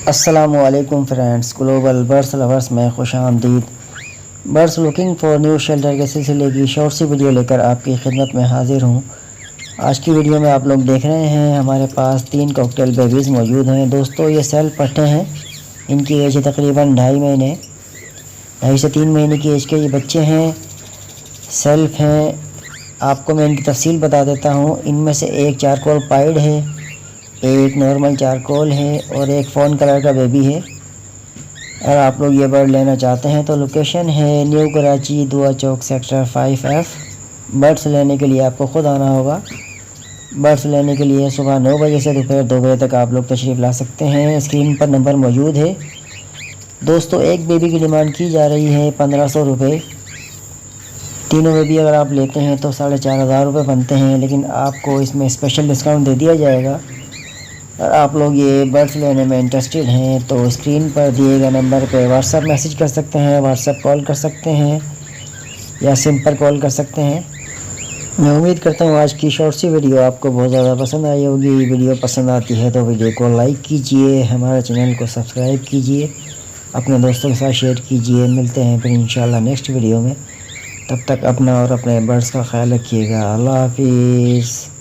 अस्सलामुअलैकुम friends, global birds lovers में खुश आमदीद। Birds looking for new shelter के सिलसिले की शॉर्ट सी वीडियो लेकर आपकी खिदमत में हाजिर हूँ। आज की वीडियो में आप लोग देख रहे हैं हमारे पास 3 कॉकटेल बेबीज़ मौजूद हैं। दोस्तों, ये सेल्फ पट्टे हैं। इनकी एज है तकरीबन 2.5 से 3 महीने की एज के ये बच्चे हैं, सेल्फ हैं। आपको मैं इनकी तफसील बता देता हूँ। इनमें से एक चारकोल पाइड है, एक नॉर्मल चारकोल है और एक फ़ोन कलर का बेबी है। अगर आप लोग ये बर्ड लेना चाहते हैं तो लोकेशन है न्यू कराची, दुआ चौक, सेक्टर 5F। बर्ड्स लेने के लिए आपको ख़ुद आना होगा। बर्ड्स लेने के लिए सुबह 9 बजे से दोपहर 2 बजे तक आप लोग तशरीफ़ ला सकते हैं। स्क्रीन पर नंबर मौजूद है। दोस्तों, एक बेबी की डिमांड की जा रही है 1500 रुपये। तीनों बेबी अगर आप लेते हैं तो 4500 रुपये बनते हैं, लेकिन आपको इसमें स्पेशल डिस्काउंट दे दिया जाएगा। अगर आप लोग ये बर्ड्स लेने में इंटरेस्टेड हैं तो स्क्रीन पर दिए गए नंबर पे व्हाट्सएप मैसेज कर सकते हैं, व्हाट्सएप कॉल कर सकते हैं या सिम पर कॉल कर सकते हैं। मैं उम्मीद करता हूँ आज की शॉर्ट सी वीडियो आपको बहुत ज़्यादा पसंद आई होगी। वीडियो पसंद आती है तो वीडियो को लाइक कीजिए, हमारे चैनल को सब्सक्राइब कीजिए, अपने दोस्तों के साथ शेयर कीजिए। मिलते हैं फिर इंशाल्लाह नेक्स्ट वीडियो में। तब तक अपना और अपने बर्ड्स का ख्याल रखिएगा। अल्लाह हाफिज़।